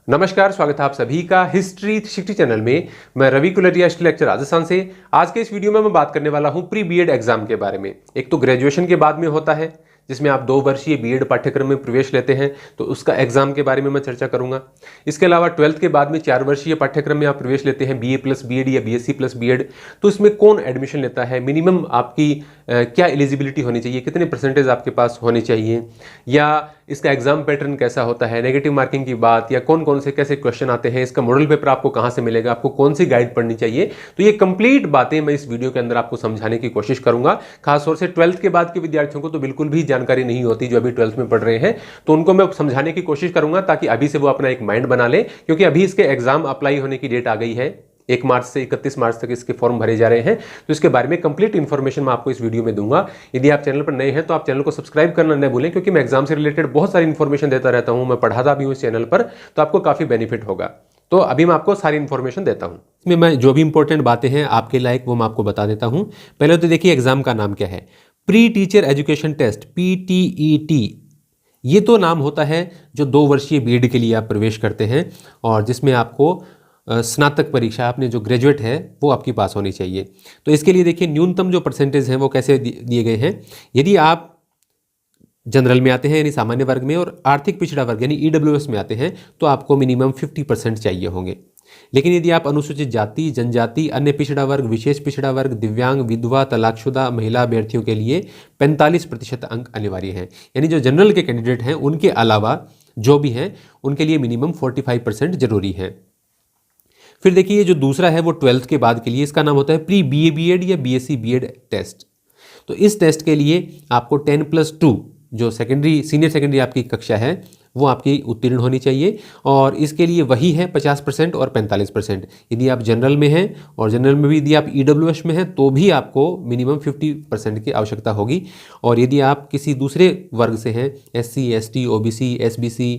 नमस्कार, स्वागत है आप सभी का हिस्ट्री 360 चैनल में। मैं रवि कुलरिया, हिस्ट्री लेक्चर राजस्थान से। आज के इस वीडियो में मैं बात करने वाला हूं प्री बीएड एग्जाम के बारे में। एक तो ग्रेजुएशन के बाद में होता है जिसमें आप 2 वर्षीय बीएड पाठ्यक्रम में प्रवेश लेते हैं, तो उसका एग्जाम के बारे में मैं चर्चा करूंगा। इसके अलावा 12th के बाद में 4 वर्षीय पाठ्यक्रम में आप प्रवेश लेते हैं, बीए प्लस बीएड या बीएससी प्लस बीएड, तो इसमें कौन एडमिशन लेता है, मिनिमम आपकी क्या एलिजिबिलिटी होनी चाहिए, कितने परसेंटेज आपके पास होने चाहिए, या इसका एग्जाम पैटर्न कैसा होता है, नेगेटिव मार्किंग की बात, या कौन कौन से कैसे क्वेश्चन आते हैं, इसका मॉडल पेपर आपको कहां से मिलेगा, आपको कौन सी गाइड पढ़नी चाहिए। तो ये कंप्लीट बातें मैं इस वीडियो के अंदर आपको समझाने की कोशिश करूंगा। खासतौर से 12th के बाद के विद्यार्थियों को तो बिल्कुल भी जानकारी नहीं होती, जो अभी 12th में पढ़ रहे हैं, तो उनको मैं समझाने की कोशिश करूंगा ताकि अभी से वो अपना एक माइंड बना ले, क्योंकि अभी इसके एग्जाम अप्लाई होने की डेट आ गई है। 1 मार्च से 31 मार्च तक इसके फॉर्म भरे जा रहे हैं, तो इसके बारे में कंप्लीट इंफॉर्मेशन मैं आपको इस वीडियो में दूंगा। यदि आप चैनल पर नए हैं तो आप चैनल को सब्सक्राइब करना न भूलें, क्योंकि मैं एग्जाम से रिलेटेड बहुत सारी इंफॉर्मेशन देता रहता हूं, मैं पढ़ाता भी हूं इस चैनल पर, तो आपको काफी बेनिफिट होगा। तो अभी मैं आपको सारी इंफॉर्मेशन देता हूं। इसमें मैं जो भी इंपॉर्टेंट बातें हैं आपके लायक वो मैं आपको बता देता हूं। पहले तो देखिए एग्जाम का नाम क्या है, pre teacher education test, PTET। ये तो नाम होता है जो 2 वर्षीय बीएड के लिए आप प्रवेश करते हैं, और जिसमें आपको स्नातक परीक्षा, आपने जो ग्रेजुएट है वो आपकी पास होनी चाहिए। तो इसके लिए देखिए न्यूनतम जो परसेंटेज हैं वो कैसे दिए गए हैं। यदि आप जनरल में आते हैं यानी सामान्य वर्ग में, और आर्थिक पिछड़ा वर्ग यानी EWS में आते हैं, तो आपको मिनिमम 50% चाहिए होंगे। लेकिन यदि आप अनुसूचित जाति, जनजाति, अन्य पिछड़ा वर्ग, विशेष पिछड़ा वर्ग, दिव्यांग, विधवा, तलाकशुदा महिला अभ्यर्थियों के लिए 45% अंक अनिवार्य हैं। यानी जो जनरल के कैंडिडेट हैं उनके अलावा जो भी हैं उनके लिए मिनिमम 45% जरूरी है। फिर देखिए ये जो दूसरा है वो 12th के बाद के लिए, इसका नाम होता है प्री BA बीएड या BSc बीएड टेस्ट। तो इस टेस्ट के लिए आपको 10+2 जो सीनियर सेकेंडरी आपकी कक्षा है वो आपकी उत्तीर्ण होनी चाहिए, और इसके लिए वही है 50% और 45%। यदि आप जनरल में हैं और जनरल में भी यदि आप EWS में हैं तो भी आपको मिनिमम 50% की आवश्यकता होगी। और यदि आप किसी दूसरे वर्ग से हैं, SC, ST, OBC, SBC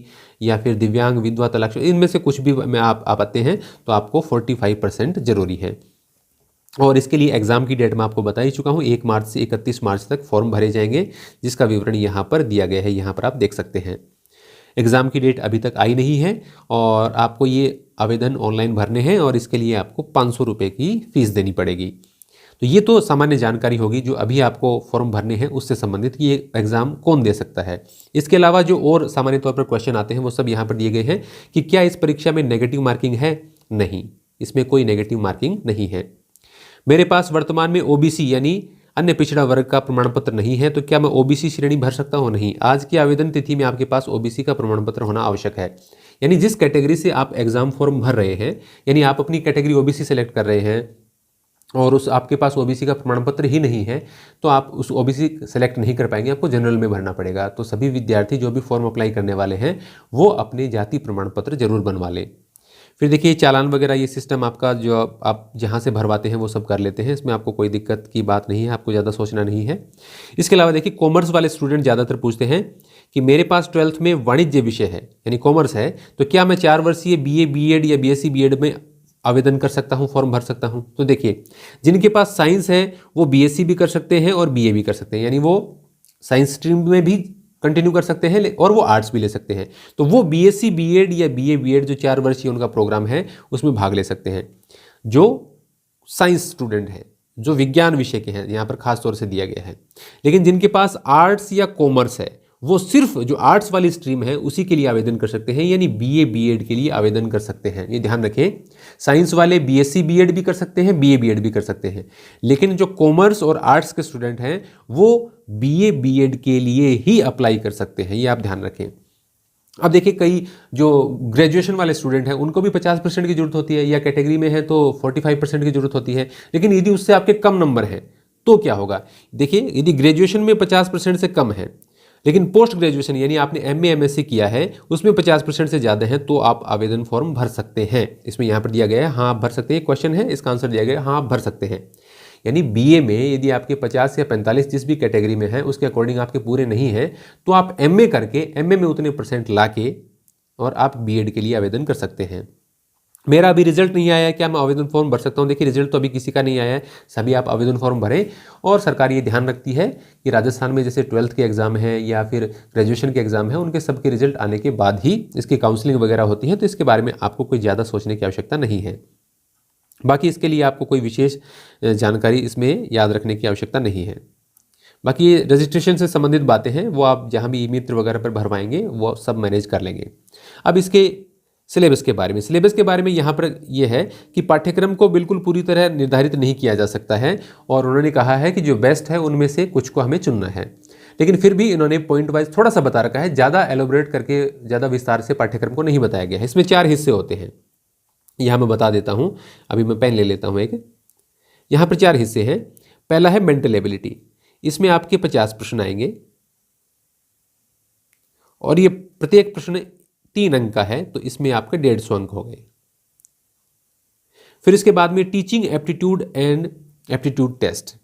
या फिर दिव्यांग, विधवा, तलाकशुदा, इनमें से कुछ भी में आप आते हैं तो आपको 45% जरूरी है। और इसके लिए एग्जाम की डेट मैं आपको बता ही चुका हूँ, 1 मार्च से 31 मार्च तक फॉर्म भरे जाएंगे, जिसका विवरण यहाँ पर दिया गया है, यहाँ पर आप देख सकते हैं। एग्ज़ाम की डेट अभी तक आई नहीं है, और आपको ये आवेदन ऑनलाइन भरने हैं, और इसके लिए आपको 500 रुपये की फ़ीस देनी पड़ेगी। तो ये तो सामान्य जानकारी होगी जो अभी आपको फॉर्म भरने हैं उससे संबंधित कि ये एग्ज़ाम कौन दे सकता है। इसके अलावा जो और सामान्य तौर पर क्वेश्चन आते हैं वो सब यहाँ पर दिए गए हैं कि क्या इस परीक्षा में नेगेटिव मार्किंग है। नहीं, इसमें कोई नेगेटिव मार्किंग नहीं है। मेरे पास वर्तमान में OBC यानी अन्य पिछड़ा वर्ग का प्रमाण पत्र नहीं है, तो क्या मैं OBC श्रेणी भर सकता हूं? नहीं। आज की आवेदन तिथि में आपके पास OBC का प्रमाण पत्र होना आवश्यक है। यानी जिस कैटेगरी से आप एग्जाम फॉर्म भर रहे हैं, यानी आप अपनी कैटेगरी OBC सेलेक्ट कर रहे हैं और उस आपके पास OBC का प्रमाण पत्र ही नहीं है, तो आप उस OBC सेलेक्ट नहीं कर पाएंगे, आपको जनरल में भरना पड़ेगा। तो सभी विद्यार्थी जो भी फॉर्म अप्लाई करने वाले हैं वो अपने जाति प्रमाण पत्र जरूर बनवा लें। फिर देखिए चालान वगैरह ये सिस्टम आपका जो आप जहाँ से भरवाते हैं वो सब कर लेते हैं, इसमें आपको कोई दिक्कत की बात नहीं है, आपको ज़्यादा सोचना नहीं है। इसके अलावा देखिए कॉमर्स वाले स्टूडेंट ज़्यादातर पूछते हैं कि मेरे पास 12th में वाणिज्य विषय है यानी कॉमर्स है, तो क्या मैं 4 वर्षीय BA बीएड या BSc बीएड में आवेदन कर सकता हूँ, फॉर्म भर सकता हूँ? तो देखिए जिनके पास साइंस है वो BSc भी कर सकते हैं और BA भी कर सकते हैं, यानी वो साइंस स्ट्रीम में भी कंटिन्यू कर सकते हैं और वो आर्ट्स भी ले सकते हैं। तो वो BSc बीएड या BA बीएड जो 4 वर्षीय उनका प्रोग्राम है उसमें भाग ले सकते हैं, जो साइंस स्टूडेंट हैं, जो विज्ञान विषय के हैं, यहाँ पर खास तौर से दिया गया है। लेकिन जिनके पास आर्ट्स या कॉमर्स है वो सिर्फ जो आर्ट्स वाली स्ट्रीम है उसी के लिए आवेदन कर सकते हैं, यानी BA बीएड के लिए आवेदन कर सकते हैं। ये ध्यान रखें, साइंस वाले BSc बीएड भी कर सकते हैं, BA बीएड भी कर सकते हैं, लेकिन जो कॉमर्स और आर्ट्स के स्टूडेंट हैं वो BA बीएड के लिए ही अप्लाई कर सकते हैं, ये आप ध्यान रखें। अब देखिए कई जो ग्रेजुएशन वाले स्टूडेंट हैं उनको भी 50% की जरूरत होती है, या कैटेगरी में है तो 45% की जरूरत होती है। लेकिन यदि उससे आपके कम नंबर हैं तो क्या होगा? देखिए यदि ग्रेजुएशन में 50% से कम है, लेकिन पोस्ट ग्रेजुएशन यानी आपने MA MSc किया है उसमें 50% से ज़्यादा है, तो आप आवेदन फॉर्म भर सकते हैं। इसमें यहाँ पर दिया गया है हाँ आप भर सकते हैं, क्वेश्चन है इसका आंसर दिया गया है हाँ आप भर सकते हैं। यानी BA में यदि आपके 50 या 45 जिस भी कैटेगरी में है उसके अकॉर्डिंग आपके पूरे नहीं है, तो आप MA करके MA में उतने % ला के और आप BEd के लिए आवेदन कर सकते हैं। मेरा अभी रिजल्ट नहीं आया है, क्या मैं आवेदन फॉर्म भर सकता हूँ? देखिए रिजल्ट तो अभी किसी का नहीं आया है, सभी आप आवेदन फॉर्म भरें। और सरकार ये ध्यान रखती है कि राजस्थान में जैसे 12th के एग्ज़ाम है या फिर ग्रेजुएशन के एग्ज़ाम है, उनके सबके रिजल्ट आने के बाद ही इसकी काउंसलिंग वगैरह होती है, तो इसके बारे में आपको कोई ज़्यादा सोचने की आवश्यकता नहीं है। बाकी इसके लिए आपको कोई विशेष जानकारी इसमें याद रखने की आवश्यकता नहीं है। बाकी ये रजिस्ट्रेशन से संबंधित बातें हैं, वो आप जहाँ भी ई मित्र वगैरह पर भरवाएंगे वो सब मैनेज कर लेंगे। अब इसके सिलेबस के बारे में यहाँ पर यह है कि पाठ्यक्रम को बिल्कुल पूरी तरह निर्धारित नहीं किया जा सकता है, और उन्होंने कहा है कि जो बेस्ट है उनमें से कुछ को हमें चुनना है। लेकिन फिर भी इन्होंने पॉइंट वाइज थोड़ा सा बता रखा है, ज़्यादा एलोबरेट करके ज़्यादा विस्तार से पाठ्यक्रम को नहीं बताया गया है। इसमें 4 हिस्से होते हैं, यहाँ मैं बता देता हूँ। अभी मैं पेन ले लेता हूँ एक। यहाँ पर 4 हिस्से हैं। पहला है मेंटल एबिलिटी, इसमें आपके 50 प्रश्न आएंगे और ये प्रत्येक प्रश्न 3 अंक का है, तो इसमें आपके 150 अंक हो गए। फिर इसके बाद में teaching aptitude and aptitude test,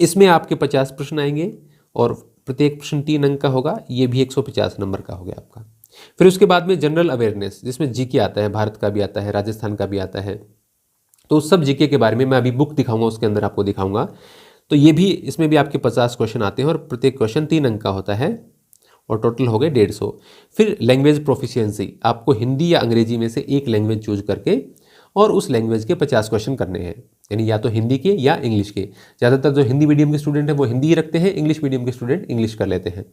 इसमें आपके 50 प्रश्न आएंगे और प्रत्येक प्रश्न 3 अंक का होगा, ये भी 150 नंबर का हो गया आपका। फिर उसके बाद में जनरल अवेयरनेस, जिसमें जीके आता है, भारत का भी आता है, राजस्थान का भी आता है, तो उस सब जीके के बारे में मैं अभी बुक दिखाऊंगा, उसके अंदर आपको दिखाऊंगा। तो ये भी, इसमें भी आपके 50 क्वेश्चन आते हैं और प्रत्येक क्वेश्चन 3 अंक का होता है और टोटल हो गए 150। फिर लैंग्वेज प्रोफिशिएंसी, आपको हिंदी या अंग्रेजी में से एक लैंग्वेज चूज करके और उस लैंग्वेज के 50 क्वेश्चन करने हैं, यानी या तो हिंदी के या इंग्लिश के। ज़्यादातर जो हिंदी मीडियम के स्टूडेंट हैं वो हिंदी ही रखते हैं, इंग्लिश मीडियम के स्टूडेंट इंग्लिश कर लेते हैं।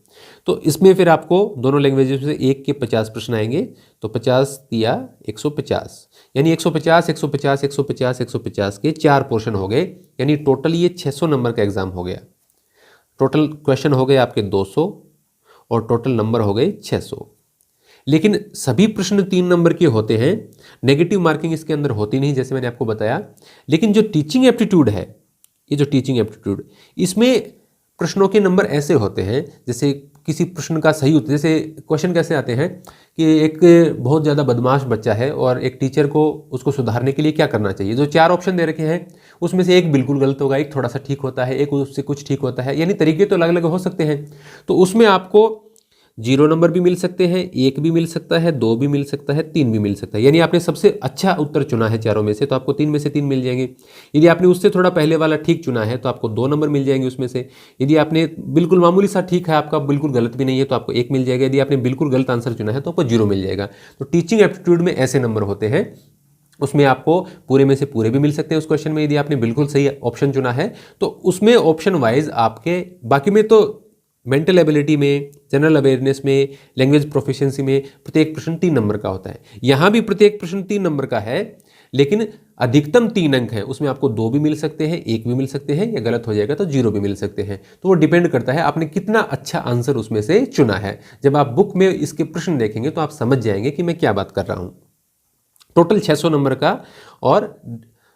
तो इसमें फिर आपको दोनों लैंग्वेजेस में से एक के 50 प्रश्न आएंगे, तो 50 दिया 150, यानी 150 150 150 150 के 4 पोर्शन हो गए, यानी टोटल ये 600 नंबर का एग्जाम हो गया। टोटल क्वेश्चन हो गए आपके 200 और टोटल नंबर हो गए 600। लेकिन सभी प्रश्न 3 नंबर के होते हैं, नेगेटिव मार्किंग इसके अंदर होती नहीं, जैसे मैंने आपको बताया। लेकिन जो टीचिंग एप्टीट्यूड है, ये जो टीचिंग एप्टीट्यूड, इसमें प्रश्नों के नंबर ऐसे होते हैं, जैसे किसी प्रश्न का सही उत्तर, जैसे क्वेश्चन कैसे आते हैं कि एक बहुत ज़्यादा बदमाश बच्चा है और एक टीचर को उसको सुधारने के लिए क्या करना चाहिए। जो 4 ऑप्शन दे रखे हैं उसमें से एक बिल्कुल गलत होगा, एक थोड़ा सा ठीक होता है, एक उससे कुछ ठीक होता है, यानी तरीके तो अलग अलग हो सकते हैं। तो उसमें आपको 0 नंबर भी मिल सकते हैं, 1 भी मिल सकता है, 2 भी मिल सकता है, 3 भी मिल सकता है। यानी आपने सबसे अच्छा उत्तर चुना है चारों में से, तो आपको 3 में से 3 मिल जाएंगे। यदि आपने उससे थोड़ा पहले वाला ठीक चुना है तो आपको 2 नंबर मिल जाएंगे उसमें से। यदि आपने बिल्कुल मामूली सा ठीक है, आपका बिल्कुल गलत भी नहीं है, तो आपको 1 मिल जाएगा। यदि आपने बिल्कुल गलत आंसर चुना है तो आपको 0 मिल जाएगा। तो टीचिंग एप्टीट्यूड में ऐसे नंबर होते हैं, उसमें आपको पूरे में से पूरे भी मिल सकते हैं उस क्वेश्चन में, यदि आपने बिल्कुल सही ऑप्शन चुना है तो उसमें ऑप्शन वाइज आपके। बाकी में तो मेंटल एबिलिटी में, जनरल अवेयरनेस में, लैंग्वेज प्रोफिशिएंसी में प्रत्येक प्रश्न 3 नंबर का होता है। यहाँ भी प्रत्येक प्रश्न 3 नंबर का है, लेकिन अधिकतम 3 अंक है, उसमें आपको 2 भी मिल सकते हैं, 1 भी मिल सकते हैं, या गलत हो जाएगा तो 0 भी मिल सकते हैं। तो वो डिपेंड करता है आपने कितना अच्छा आंसर उसमें से चुना है। जब आप बुक में इसके प्रश्न देखेंगे तो आप समझ जाएंगे कि मैं क्या बात कर रहा हूँ। टोटल 600 नंबर का और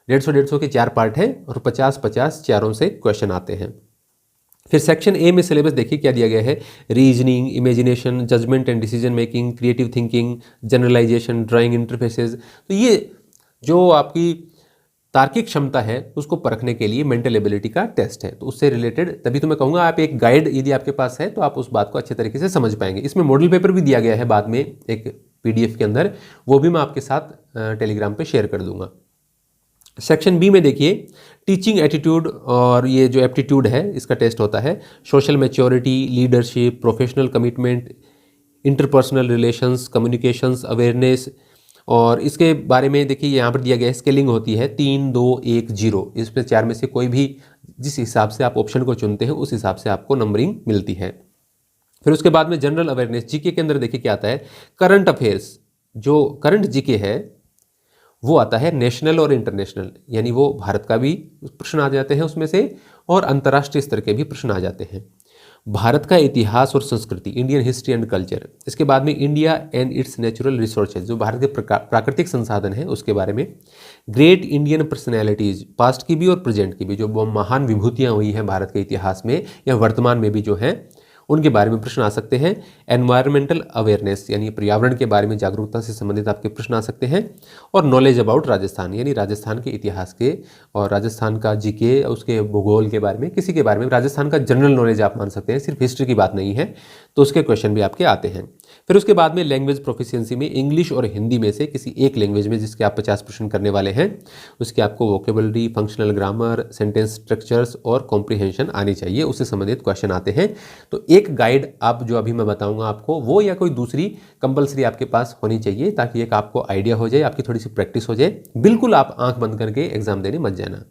150 के 4 पार्ट हैं और 50 चारों से क्वेश्चन आते हैं। फिर सेक्शन ए में सिलेबस देखिए क्या दिया गया है। Reasoning, imagination, judgement and decision making, creative thinking, generalisation, drawing interfaces. तो ये जो आपकी तार्किक क्षमता है उसको परखने के लिए मेंटल एबिलिटी का टेस्ट है, तो उससे रिलेटेड, तभी तो मैं कहूँगा आप एक गाइड यदि आपके पास है तो आप उस बात को अच्छे तरीके से समझ पाएंगे। इसमें मॉडल पेपर भी दिया गया है बाद में एक PDF के अंदर, वो भी मैं आपके साथ टेलीग्राम पे शेयर कर दूंगा। सेक्शन बी में देखिए टीचिंग एटीट्यूड, और ये जो एप्टीट्यूड है इसका टेस्ट होता है। Social maturity, leadership, professional commitment, interpersonal relations, communications, awareness. और इसके बारे में देखिए यहाँ पर दिया गया है, स्केलिंग होती है 3 2 1 0। इसमें 4 में से कोई भी जिस हिसाब से आप ऑप्शन को चुनते हैं उस हिसाब से आपको नंबरिंग मिलती है। फिर उसके बाद में जनरल अवेयरनेस, जीके के अंदर देखिए क्या आता है। करंट अफेयर्स, जो करंट जीके है वो आता है नेशनल और इंटरनेशनल, यानी वो भारत का भी प्रश्न आ जाते हैं उसमें से और अंतर्राष्ट्रीय स्तर के भी प्रश्न आ जाते हैं। भारत का इतिहास और संस्कृति, इंडियन हिस्ट्री एंड कल्चर। इसके बाद में India and it's natural resources, जो भारत के प्राकृतिक संसाधन हैं उसके बारे में। ग्रेट इंडियन पर्सनैलिटीज, पास्ट की भी और प्रेजेंट की भी, जो महान विभूतियाँ हुई हैं भारत के इतिहास में या वर्तमान में भी जो हैं, उनके बारे में प्रश्न आ सकते हैं। एनवायरमेंटल अवेयरनेस यानी पर्यावरण के बारे में जागरूकता से संबंधित आपके प्रश्न आ सकते हैं। और नॉलेज अबाउट राजस्थान यानी राजस्थान के इतिहास के और राजस्थान का जीके, उसके भूगोल के बारे में, किसी के बारे में, राजस्थान का जनरल नॉलेज आप मान सकते हैं, सिर्फ हिस्ट्री की बात नहीं है, तो उसके क्वेश्चन भी आपके आते हैं। फिर उसके बाद में लैंग्वेज प्रोफिशिएंसी में इंग्लिश और हिंदी में से किसी एक लैंग्वेज में जिसके आप 50 प्रश्न करने वाले हैं, उसके आपको vocabulary, functional grammar, sentence structures और कॉम्प्रिहेंशन आनी चाहिए, उससे संबंधित क्वेश्चन आते हैं। तो एक गाइड आप जो अभी मैं बताऊंगा आपको, वो या कोई दूसरी कंपलसरी आपके पास होनी चाहिए, ताकि एक आपको आइडिया हो जाए, आपकी थोड़ी सी प्रैक्टिस हो जाए। बिल्कुल आप आंख बंद करके एग्जाम देने मत जाना।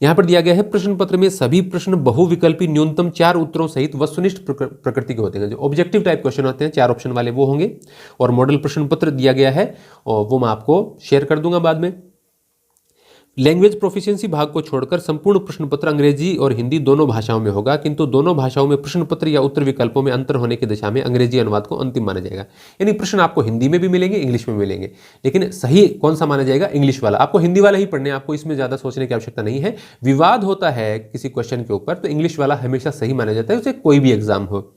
यहां पर दिया गया है प्रश्न पत्र में सभी प्रश्न बहुविकल्पी न्यूनतम 4 उत्तरों सहित वस्तुनिष्ठ प्रकृति के होते हैं। जो ऑब्जेक्टिव टाइप क्वेश्चन होते हैं 4 ऑप्शन वाले वो होंगे। और मॉडल प्रश्न पत्र दिया गया है और वो मैं आपको शेयर कर दूंगा बाद में। लैंग्वेज प्रोफिशिएंसी भाग को छोड़कर संपूर्ण प्रश्न पत्र अंग्रेजी और हिंदी दोनों भाषाओं में होगा, किंतु दोनों भाषाओं में प्रश्न पत्र या उत्तर विकल्पों में अंतर होने की दिशा में अंग्रेजी अनुवाद को अंतिम माना जाएगा। यानी प्रश्न आपको हिंदी में भी मिलेंगे, इंग्लिश में मिलेंगे, लेकिन सही कौन सा माना जाएगा? इंग्लिश वाला। आपको हिंदी वाला ही पढ़ने, आपको इसमें ज्यादा सोचने की आवश्यकता नहीं है। विवाद होता है किसी क्वेश्चन के ऊपर तो इंग्लिश वाला हमेशा सही माना जाता है, उसे कोई भी एग्जाम हो।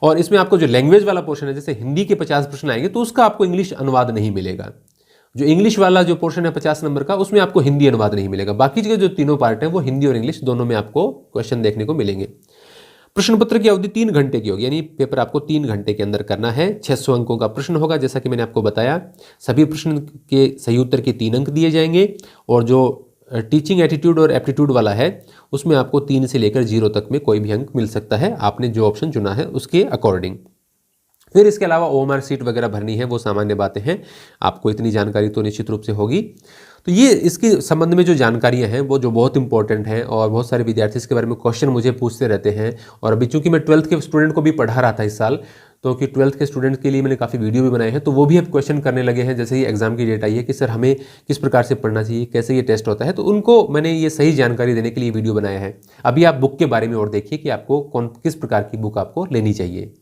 और इसमें आपको जो लैंग्वेज वाला पोर्शन है, जैसे हिंदी के 50 प्रश्न आएंगे तो उसका आपको इंग्लिश अनुवाद नहीं मिलेगा। जो इंग्लिश वाला जो पोर्शन है 50 नंबर का, उसमें आपको हिंदी अनुवाद नहीं मिलेगा। बाकी के जो तीनों पार्ट हैं वो हिंदी और इंग्लिश दोनों में आपको क्वेश्चन देखने को मिलेंगे। प्रश्न पत्र की अवधि 3 घंटे की होगी, यानी पेपर आपको 3 घंटे के अंदर करना है। 600 अंकों का प्रश्न होगा, जैसा कि मैंने आपको बताया। सभी प्रश्न के सही उत्तर के 3 अंक दिए जाएंगे। और जो टीचिंग एटीट्यूड और एप्टीट्यूड वाला है उसमें आपको 3 से लेकर 0 तक में कोई भी अंक मिल सकता है, आपने जो ऑप्शन चुना है उसके अकॉर्डिंग। फिर इसके अलावा ओएमआर सीट वगैरह भरनी है, वो सामान्य बातें हैं, आपको इतनी जानकारी तो निश्चित रूप से होगी। तो ये इसके संबंध में जो जानकारियां हैं वो जो बहुत इंपॉर्टेंट हैं, और बहुत सारे विद्यार्थी इसके बारे में क्वेश्चन मुझे पूछते रहते हैं। और अभी चूंकि मैं 12th के स्टूडेंट को भी पढ़ा रहा था इस साल, तो कि 12th के स्टूडेंट के लिए मैंने काफ़ी वीडियो भी बनाए हैं, तो वो भी अब क्वेश्चन करने लगे हैं जैसे ही एग्जाम की डेट आई है कि सर हमें किस प्रकार से पढ़ना चाहिए, कैसे ये टेस्ट होता है। तो उनको मैंने ये सही जानकारी देने के लिए वीडियो बनाया है। अभी आप बुक के बारे में और देखिए कि आपको किस प्रकार की बुक आपको लेनी चाहिए।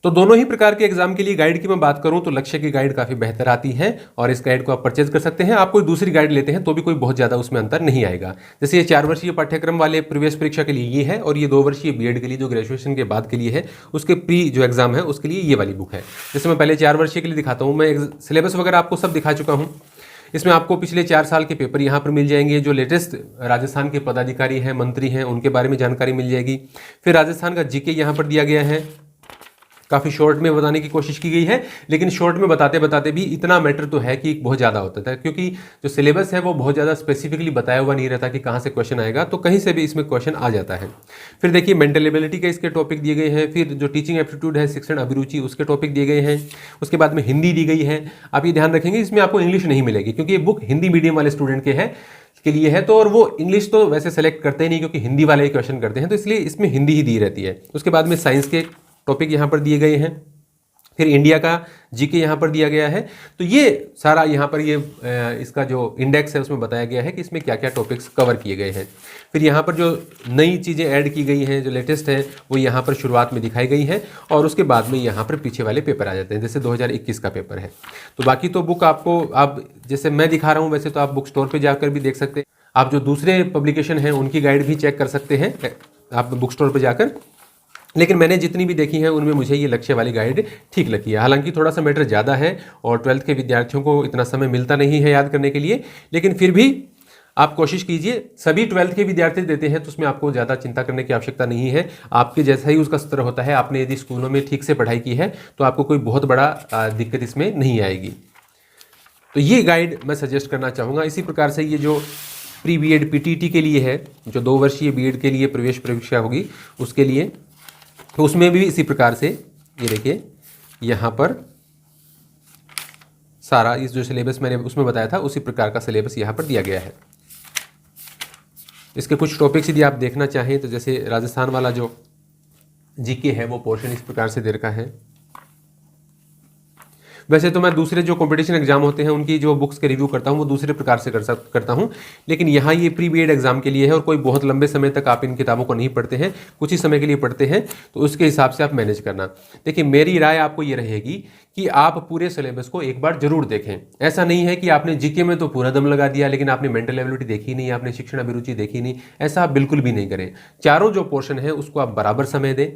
तो दोनों ही प्रकार के एग्जाम के लिए गाइड की मैं बात करूं तो लक्ष्य की गाइड काफ़ी बेहतर आती है, और इस गाइड को आप परचेज कर सकते हैं। आप कोई दूसरी गाइड लेते हैं तो भी कोई बहुत ज़्यादा उसमें अंतर नहीं आएगा। जैसे ये 4 वर्षीय पाठ्यक्रम वाले प्रवेश परीक्षा के लिए ये है, और ये 2 वर्षीय बीएड के लिए जो ग्रेजुएशन के बाद के लिए है, उसके प्री जो एग्जाम है उसके लिए ये वाली बुक है। जैसे मैं पहले 4 वर्षीय के लिए दिखाता हूँ, मैं सिलेबस वगैरह आपको सब दिखा चुका हूँ। इसमें आपको पिछले 4 साल के पेपर यहाँ पर मिल जाएंगे। जो लेटेस्ट राजस्थान के पदाधिकारी हैं, मंत्री हैं, उनके बारे में जानकारी मिल जाएगी। फिर राजस्थान का जीके यहाँ पर दिया गया है, काफ़ी शॉर्ट में बताने की कोशिश की गई है, लेकिन शॉर्ट में बताते बताते भी इतना मैटर तो है कि बहुत ज़्यादा होता है, क्योंकि जो सिलेबस है वो बहुत ज़्यादा स्पेसिफिकली बताया हुआ नहीं रहता कि कहाँ से क्वेश्चन आएगा, तो कहीं से भी इसमें क्वेश्चन आ जाता है। फिर देखिए मेंटल एबिलिटी के इसके टॉपिक दिए गए हैं। फिर जो टीचिंग एप्टीट्यूड है, शिक्षण अभिरुचि, उसके टॉपिक दिए गए हैं। उसके बाद में हिंदी दी गई है। आप ये ध्यान रखेंगे इसमें आपको इंग्लिश नहीं मिलेगी, क्योंकि ये बुक हिंदी मीडियम वाले स्टूडेंट के लिए है, तो और वो इंग्लिश तो वैसे सेलेक्ट करते ही नहीं, क्योंकि हिंदी वाले ही क्वेश्चन करते हैं, तो इसलिए इसमें हिंदी ही दी रहती है। उसके बाद में साइंस के टॉपिक यहाँ पर दिए गए हैं। फिर इंडिया का जीके यहाँ पर दिया गया है। तो ये सारा यहाँ पर ये इसका जो इंडेक्स है उसमें बताया गया है कि इसमें क्या क्या टॉपिक्स कवर किए गए हैं। फिर यहाँ पर जो नई चीज़ें ऐड की गई हैं, जो लेटेस्ट हैं, वो यहाँ पर शुरुआत में दिखाई गई हैं, और उसके बाद में यहाँ पर पीछे वाले पेपर आ जाते हैं, जैसे 2021 का पेपर है। तो बाकी तो बुक आपको, आप जैसे मैं दिखा रहा हूँ वैसे तो आप बुक स्टोर पर जाकर भी देख सकते हैं। आप जो दूसरे पब्लिकेशन हैं उनकी गाइड भी चेक कर सकते हैं आप बुक स्टोर पर जाकर, लेकिन मैंने जितनी भी देखी है उनमें मुझे ये लक्ष्य वाली गाइड ठीक लगी है। हालांकि थोड़ा सा मैटर ज़्यादा है और 12th के विद्यार्थियों को इतना समय मिलता नहीं है याद करने के लिए, लेकिन फिर भी आप कोशिश कीजिए। सभी 12th के विद्यार्थी देते हैं तो उसमें आपको ज़्यादा चिंता करने की आवश्यकता नहीं है। आपके जैसा ही उसका स्तर होता है, आपने यदि स्कूलों में ठीक से पढ़ाई की है तो आपको कोई बहुत बड़ा दिक्कत इसमें नहीं आएगी। तो ये गाइड मैं सजेस्ट करना चाहूँगा। इसी प्रकार से ये जो प्री बीएड पीटीटी के लिए है, जो 2 वर्षीय बीएड के लिए प्रवेश परीक्षा होगी उसके लिए, तो उसमें भी इसी प्रकार से ये देखिए यहाँ पर सारा इस जो सिलेबस मैंने उसमें बताया था उसी प्रकार का सिलेबस यहाँ पर दिया गया है। इसके कुछ टॉपिक्स यदि आप देखना चाहें तो जैसे राजस्थान वाला जो जीके है वो पोर्शन इस प्रकार से दे रखा है। वैसे तो मैं दूसरे जो कंपटीशन एग्जाम होते हैं उनकी जो बुक्स के रिव्यू करता हूँ वो दूसरे प्रकार से करता हूँ, लेकिन यहाँ ये प्री बीएड एग्जाम के लिए है और कोई बहुत लंबे समय तक आप इन किताबों को नहीं पढ़ते हैं, कुछ ही समय के लिए पढ़ते हैं, तो उसके हिसाब से आप मैनेज करना। देखिए मेरी राय आपको ये रहेगी कि आप पूरे सिलेबस को एक बार जरूर देखें। ऐसा नहीं है कि आपने जीके में तो पूरा दम लगा दिया लेकिन आपने मेंटल एबिलिटी देखी नहीं, आपने शिक्षण अभिरुचि देखी नहीं, ऐसा आप बिल्कुल भी नहीं करें। चारों जो पोर्शन है उसको आप बराबर समय दें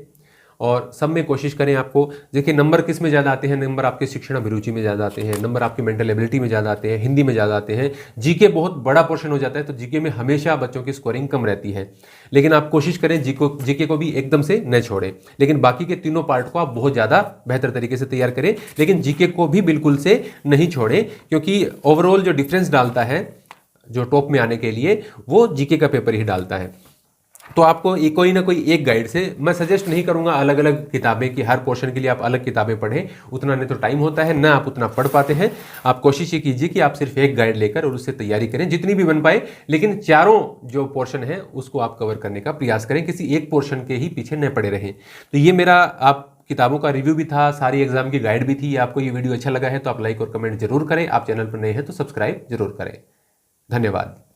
और सब में कोशिश करें। आपको देखिए नंबर किस में ज़्यादा आते हैं, नंबर आपके शिक्षण अभिरुचि में ज़्यादा आते हैं, नंबर आपकी मेंटल एबिलिटी में ज़्यादा आते हैं, हिंदी में ज़्यादा आते हैं। जीके बहुत बड़ा पोर्शन हो जाता है तो जीके में हमेशा बच्चों की स्कोरिंग कम रहती है, लेकिन आप कोशिश करें जीके को भी एकदम से न छोड़ें, लेकिन बाकी के तीनों पार्ट को आप बहुत ज़्यादा बेहतर तरीके से तैयार करें, लेकिन जीके को भी बिल्कुल से नहीं छोड़ें, क्योंकि ओवरऑल जो डिफरेंस डालता है जो टॉप में आने के लिए वो जीके का पेपर ही डालता है। तो आपको कोई ना कोई एक गाइड से, मैं सजेस्ट नहीं करूंगा अलग अलग किताबें कि हर पोर्शन के लिए आप अलग किताबें पढ़ें, उतना नहीं तो टाइम होता है ना आप उतना पढ़ पाते हैं। आप कोशिश ये कीजिए कि आप सिर्फ एक गाइड लेकर और उससे तैयारी करें जितनी भी बन पाए, लेकिन चारों जो पोर्शन है उसको आप कवर करने का प्रयास करें, किसी एक पोर्शन के ही पीछे न पड़े रहें। तो ये मेरा आप किताबों का रिव्यू भी था, सारी एग्जाम की गाइड भी थी। आपको ये वीडियो अच्छा लगा है तो आप लाइक और कमेंट जरूर करें। आप चैनल पर नए हैं तो सब्सक्राइब जरूर करें। धन्यवाद।